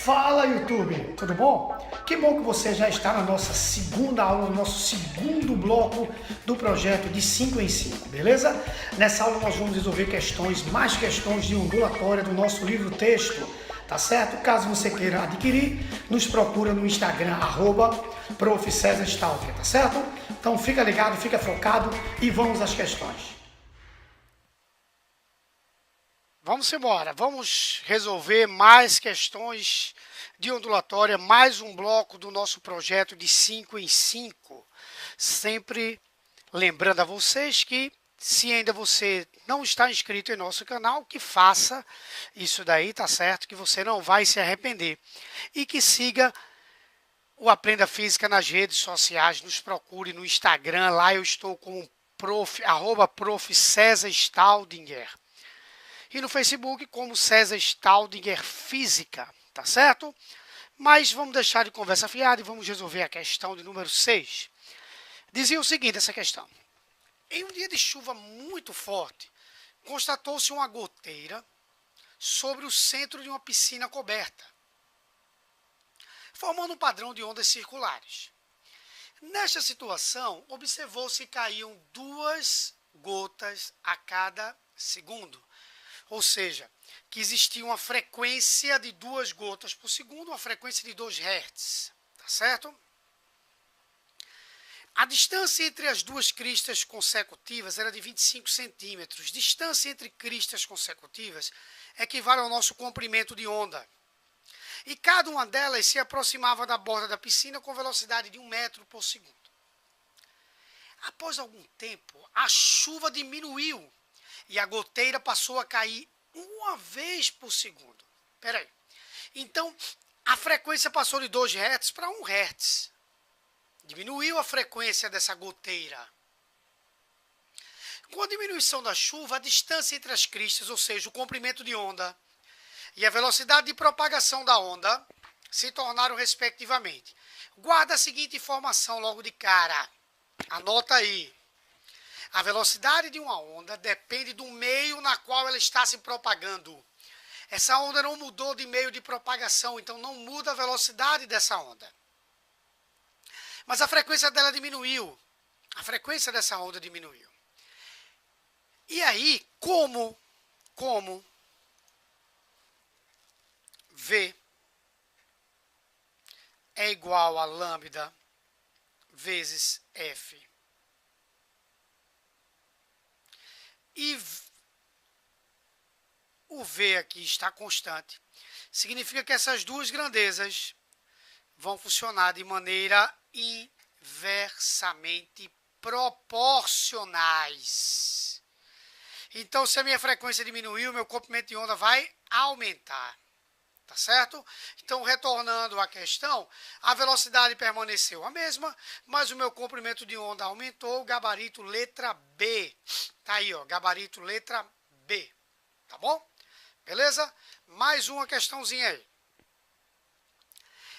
Fala, YouTube, tudo bom? Que bom que você já está na nossa segunda aula, no nosso segundo bloco do projeto de 5 em 5, beleza? Nessa aula nós vamos resolver mais questões de ondulatória do nosso livro texto, tá certo? Caso você queira adquirir, nos procura no Instagram, @Prof. César Stalker, tá certo? Então fica ligado, fica focado e vamos às questões. Vamos embora, vamos resolver mais questões de ondulatória, mais um bloco do nosso projeto de 5 em 5. Sempre lembrando a vocês que, se ainda você não está inscrito em nosso canal, que faça isso daí, tá certo? Que você não vai se arrepender. E que siga o Aprenda Física nas redes sociais, nos procure no Instagram, lá eu estou como @Prof. César Staldinger. E no Facebook como César Staldinger Física, tá certo? Mas vamos deixar de conversa fiada e vamos resolver a questão de número 6. Dizia o seguinte essa questão. Em um dia de chuva muito forte, constatou-se uma goteira sobre o centro de uma piscina coberta, formando um padrão de ondas circulares. Nesta situação, observou-se que caíam 2 gotas a cada segundo. Ou seja, que existia uma frequência de 2 gotas por segundo, uma frequência de 2 Hz, tá certo? A distância entre as 2 cristas consecutivas era de 25 centímetros. Distância entre cristas consecutivas equivale ao nosso comprimento de onda. E cada uma delas se aproximava da borda da piscina com velocidade de 1 metro por segundo. Após algum tempo, a chuva diminuiu e a goteira passou a cair 1 vez por segundo. Espera aí. Então, a frequência passou de 2 Hz para 1 Hz. Diminuiu a frequência dessa goteira. Com a diminuição da chuva, a distância entre as cristas, ou seja, o comprimento de onda, e a velocidade de propagação da onda, se tornaram respectivamente. Guarda a seguinte informação logo de cara. Anota aí. A velocidade de uma onda depende do meio na qual ela está se propagando. Essa onda não mudou de meio de propagação, então não muda a velocidade dessa onda. Mas a frequência dela diminuiu. A frequência dessa onda diminuiu. E aí, como V é igual a lambda vezes F. E o V aqui está constante. Significa que essas 2 grandezas vão funcionar de maneira inversamente proporcionais. Então, se a minha frequência diminuir, o meu comprimento de onda vai aumentar. Tá certo? Então, retornando à questão, a velocidade permaneceu a mesma, mas o meu comprimento de onda aumentou, gabarito letra B. Tá aí, ó, gabarito letra B. Tá bom? Beleza? Mais uma questãozinha aí.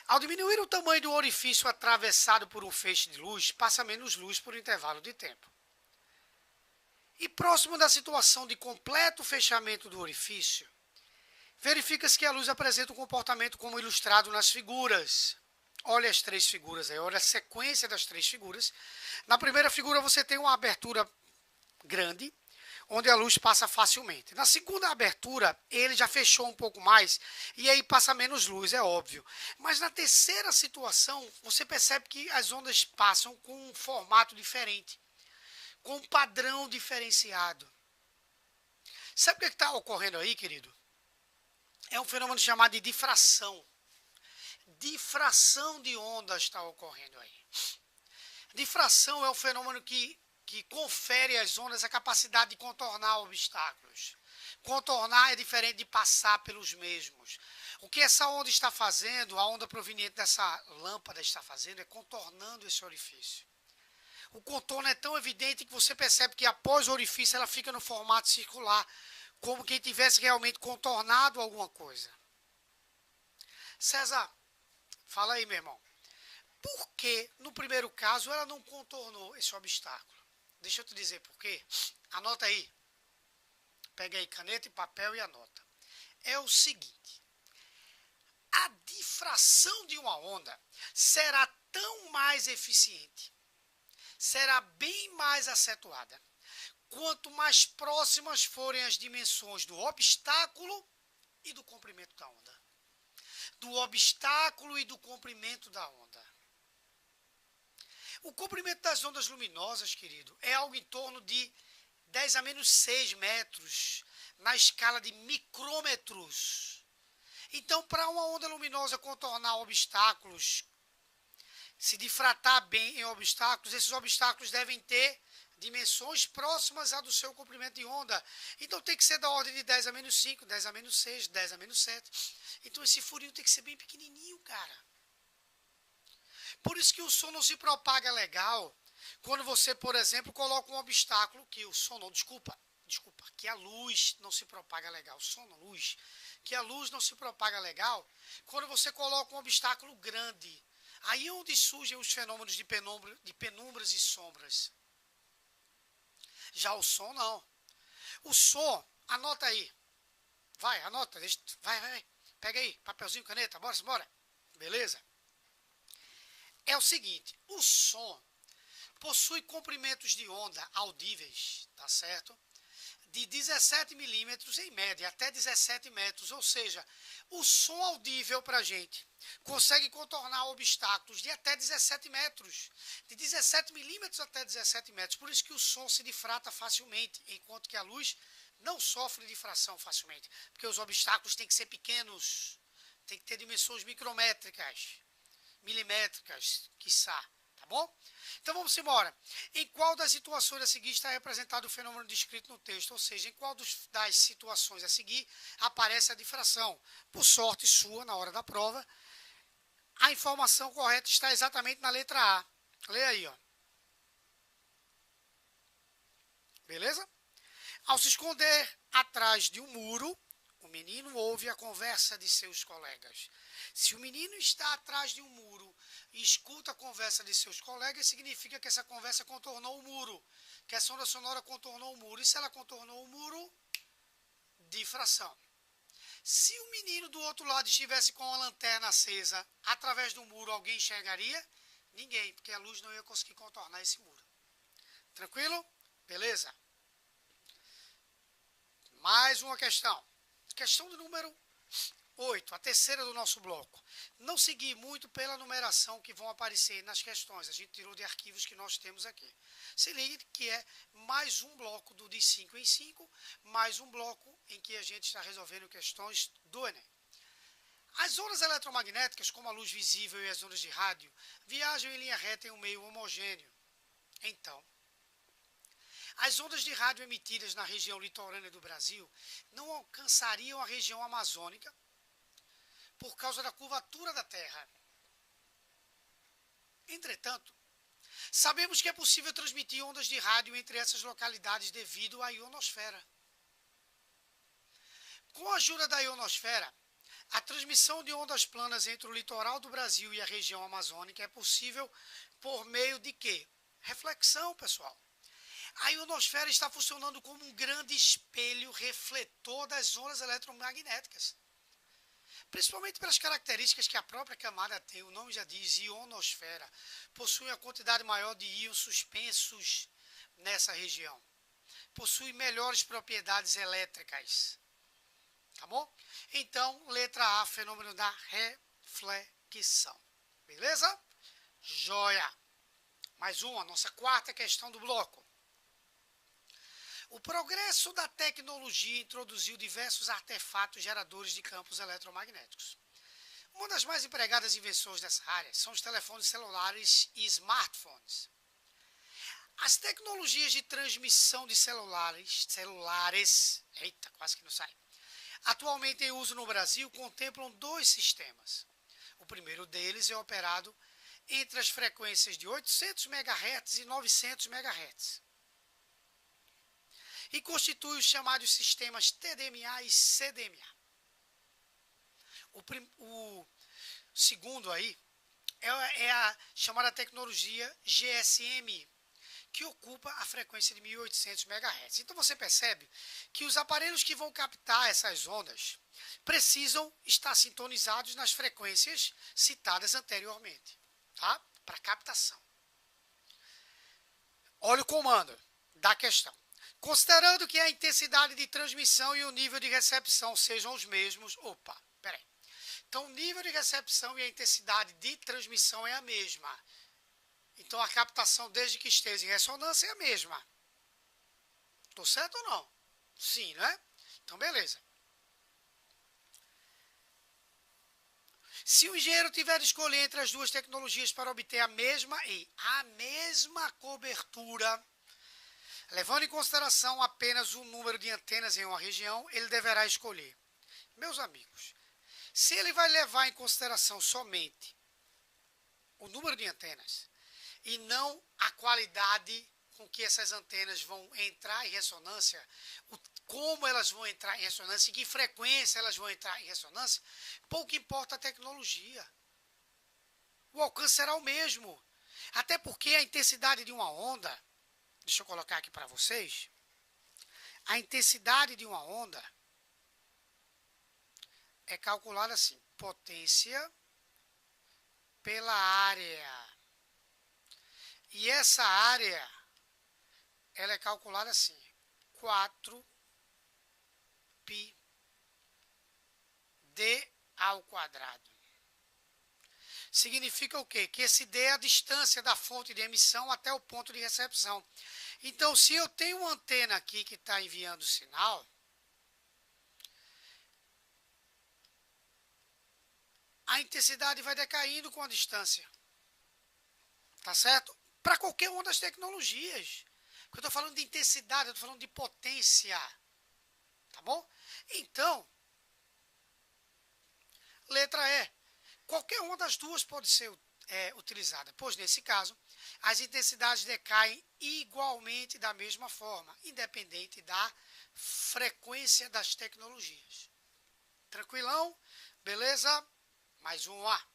Ao diminuir o tamanho do orifício atravessado por um feixe de luz, passa menos luz por um intervalo de tempo. E próximo da situação de completo fechamento do orifício, verifica-se que a luz apresenta um comportamento como ilustrado nas figuras. Olha as 3 figuras aí, olha a sequência das 3 figuras. Na primeira figura você tem uma abertura grande, onde a luz passa facilmente. Na segunda abertura, ele já fechou um pouco mais, e aí passa menos luz, é óbvio. Mas na terceira situação, você percebe que as ondas passam com um formato diferente, com um padrão diferenciado. Sabe o que está ocorrendo aí, querido? É um fenômeno chamado de difração. Difração de ondas está ocorrendo aí. Difração é o fenômeno que confere às ondas a capacidade de contornar obstáculos. Contornar é diferente de passar pelos mesmos. O que essa onda está fazendo, a onda proveniente dessa lâmpada está fazendo, é contornando esse orifício. O contorno é tão evidente que você percebe que após o orifício ela fica no formato circular, como quem tivesse realmente contornado alguma coisa. César, fala aí, meu irmão. Por que, no primeiro caso, ela não contornou esse obstáculo? Deixa eu te dizer por quê. Anota aí. Pega aí caneta e papel e anota. É o seguinte. A difração de uma onda será tão mais eficiente, será bem mais acentuada, quanto mais próximas forem as dimensões do obstáculo e do comprimento da onda. Do obstáculo e do comprimento da onda. O comprimento das ondas luminosas, querido, é algo em torno de 10 a menos 6 metros, na escala de micrômetros. Então, para uma onda luminosa contornar obstáculos, se difratar bem em obstáculos, esses obstáculos devem ter dimensões próximas à do seu comprimento de onda. Então tem que ser da ordem de 10 a menos 5, 10 a menos 6, 10 a menos 7. Então esse furinho tem que ser bem pequenininho, cara. Por isso que o som não se propaga legal quando você, por exemplo, coloca um obstáculo que o som não, que a luz não se propaga legal. O som não, luz. Que a luz não se propaga legal quando você coloca um obstáculo grande. Aí é onde surgem os fenômenos de penumbras e sombras. Já o som, não. O som, anota aí. Vai, anota. Vai. Pega aí, papelzinho, caneta, bora. Beleza? É o seguinte, o som possui comprimentos de onda audíveis, tá certo? De 17 milímetros em média, até 17 metros. Ou seja, o som audível para a gente consegue contornar obstáculos de até 17 metros. De 17 milímetros até 17 metros. Por isso que o som se difrata facilmente, enquanto que a luz não sofre difração facilmente. Porque os obstáculos têm que ser pequenos, tem que ter dimensões micrométricas, milimétricas, quiçá. Tá bom? Então vamos embora. Em qual das situações a seguir está representado o fenômeno descrito no texto? Ou seja, em qual das situações a seguir aparece a difração? Por sorte sua, na hora da prova, a informação correta está exatamente na letra A. Lê aí, ó. Beleza? Ao se esconder atrás de um muro, o menino ouve a conversa de seus colegas. Se o menino está atrás de um muro e escuta a conversa de seus colegas, significa que essa conversa contornou o muro, que essa onda sonora contornou o muro. E se ela contornou o muro, difração. Se o menino do outro lado estivesse com a lanterna acesa, através do muro, alguém enxergaria? Ninguém, porque a luz não ia conseguir contornar esse muro. Tranquilo? Beleza? Mais uma questão. Questão do número 8, a terceira do nosso bloco. Não seguir muito pela numeração que vão aparecer nas questões. A gente tirou de arquivos que nós temos aqui. Se ligue que é mais um bloco do de 5 em 5, mais um bloco em que a gente está resolvendo questões do Enem. As ondas eletromagnéticas, como a luz visível e as ondas de rádio, viajam em linha reta em um meio homogêneo. Então, as ondas de rádio emitidas na região litorânea do Brasil não alcançariam a região amazônica por causa da curvatura da Terra. Entretanto, sabemos que é possível transmitir ondas de rádio entre essas localidades devido à ionosfera. Com a ajuda da ionosfera, a transmissão de ondas planas entre o litoral do Brasil e a região amazônica é possível por meio de quê? Reflexão, pessoal. A ionosfera está funcionando como um grande espelho refletor das ondas eletromagnéticas. Principalmente pelas características que a própria camada tem, o nome já diz, ionosfera, possui uma quantidade maior de íons suspensos nessa região. Possui melhores propriedades elétricas. Tá bom? Então, letra A, fenômeno da reflexão. Beleza? Joia! Mais uma, nossa quarta questão do bloco. O progresso da tecnologia introduziu diversos artefatos geradores de campos eletromagnéticos. Uma das mais empregadas invenções dessa área são os telefones celulares e smartphones. As tecnologias de transmissão de celulares, eita, quase que não sai, atualmente em uso no Brasil contemplam dois sistemas. O primeiro deles é operado entre as frequências de 800 MHz e 900 MHz. E constitui os chamados sistemas TDMA e CDMA. O segundo aí é a chamada tecnologia GSM, que ocupa a frequência de 1800 MHz. Então você percebe que os aparelhos que vão captar essas ondas precisam estar sintonizados nas frequências citadas anteriormente, tá? Para captação. Olha o comando da questão. Considerando que a intensidade de transmissão e o nível de recepção sejam os mesmos... Opa, peraí. Então, o nível de recepção e a intensidade de transmissão é a mesma. Então, a captação, desde que esteja em ressonância, é a mesma. Estou certo ou não? Sim, né? Então, beleza. Se o engenheiro tiver de escolher entre as duas tecnologias para obter a mesma cobertura, levando em consideração apenas o número de antenas em uma região, ele deverá escolher. Meus amigos, se ele vai levar em consideração somente o número de antenas e não a qualidade com que essas antenas vão entrar em ressonância, como elas vão entrar em ressonância, em que frequência elas vão entrar em ressonância, pouco importa a tecnologia. O alcance será o mesmo. Até porque a intensidade de uma onda, deixa eu colocar aqui para vocês, a intensidade de uma onda é calculada assim, potência pela área. E essa área, ela é calculada assim, 4 π d ao quadrado. Significa o quê? Que esse d é a distância da fonte de emissão até o ponto de recepção. Então, se eu tenho uma antena aqui que está enviando sinal, a intensidade vai decaindo com a distância. Tá certo? Para qualquer uma das tecnologias. Eu estou falando de intensidade, eu estou falando de potência. Tá bom? Então, letra E. Qualquer uma das duas pode ser utilizada, pois nesse caso, as intensidades decaem igualmente da mesma forma, independente da frequência das tecnologias. Tranquilão? Beleza? Mais uma.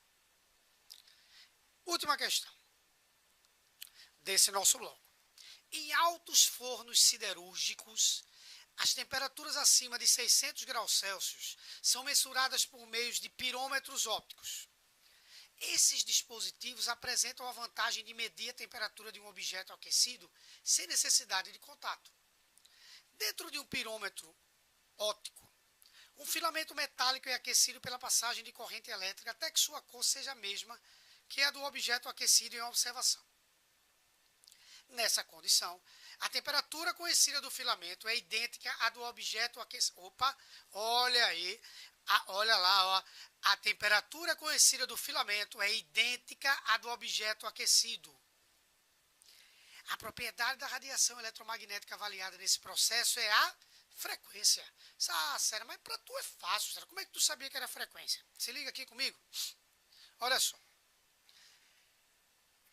Última questão desse nosso bloco. Em altos fornos siderúrgicos, as temperaturas acima de 600 graus Celsius são mensuradas por meio de pirômetros ópticos. Esses dispositivos apresentam a vantagem de medir a temperatura de um objeto aquecido sem necessidade de contato. Dentro de um pirômetro óptico, um filamento metálico é aquecido pela passagem de corrente elétrica até que sua cor seja a mesma que a do objeto aquecido em observação. Nessa condição, a temperatura conhecida do filamento é idêntica à do objeto aquecido. Opa, olha aí, olha lá, ó. A temperatura conhecida do filamento é idêntica à do objeto aquecido. A propriedade da radiação eletromagnética avaliada nesse processo é a frequência. Ah, sério, mas para tu é fácil, sério. Como é que tu sabia que era frequência? Se liga aqui comigo. Olha só.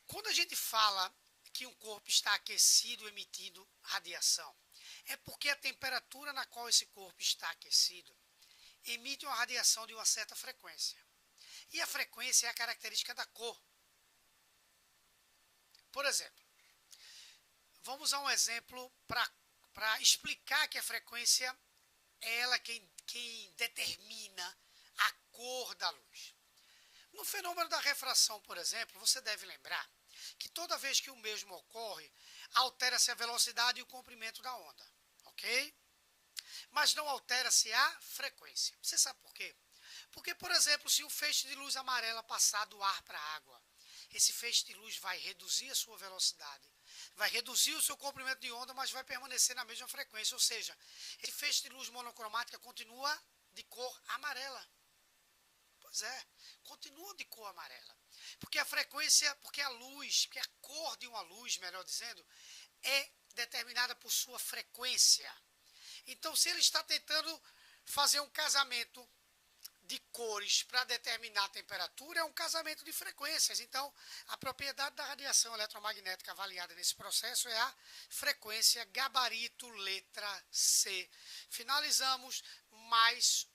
Quando a gente fala que um corpo está aquecido emitindo radiação, é porque a temperatura na qual esse corpo está aquecido emite uma radiação de uma certa frequência. E a frequência é a característica da cor. Por exemplo, vamos a um exemplo para explicar que a frequência é ela quem determina a cor da luz. No fenômeno da refração, por exemplo, você deve lembrar que toda vez que o mesmo ocorre, altera-se a velocidade e o comprimento da onda, ok? Mas não altera-se a frequência. Você sabe por quê? Porque, por exemplo, se um feixe de luz amarela passar do ar para a água, esse feixe de luz vai reduzir a sua velocidade, vai reduzir o seu comprimento de onda, mas vai permanecer na mesma frequência. Ou seja, esse feixe de luz monocromática continua de cor amarela. Pois é, continua de cor amarela. Porque a frequência, porque a luz, que a cor de uma luz, melhor dizendo, é determinada por sua frequência. Então, se ele está tentando fazer um casamento de cores para determinar a temperatura, é um casamento de frequências. Então, a propriedade da radiação eletromagnética avaliada nesse processo é a frequência, gabarito, letra C. Finalizamos mais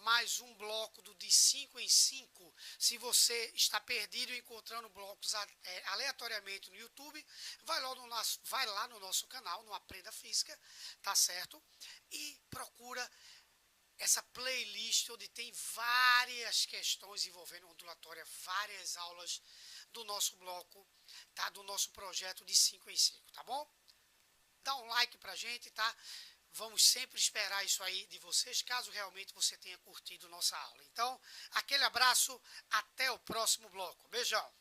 mais um bloco do de 5 em 5. Se você está perdido encontrando blocos aleatoriamente no YouTube, vai lá no nosso canal, no Aprenda Física, tá certo? E procura essa playlist onde tem várias questões envolvendo ondulatória, várias aulas do nosso bloco, tá? Do nosso projeto de 5 em 5, tá bom? Dá um like pra gente, tá? Vamos sempre esperar isso aí de vocês, caso realmente você tenha curtido nossa aula. Então, aquele abraço, até o próximo bloco. Beijão!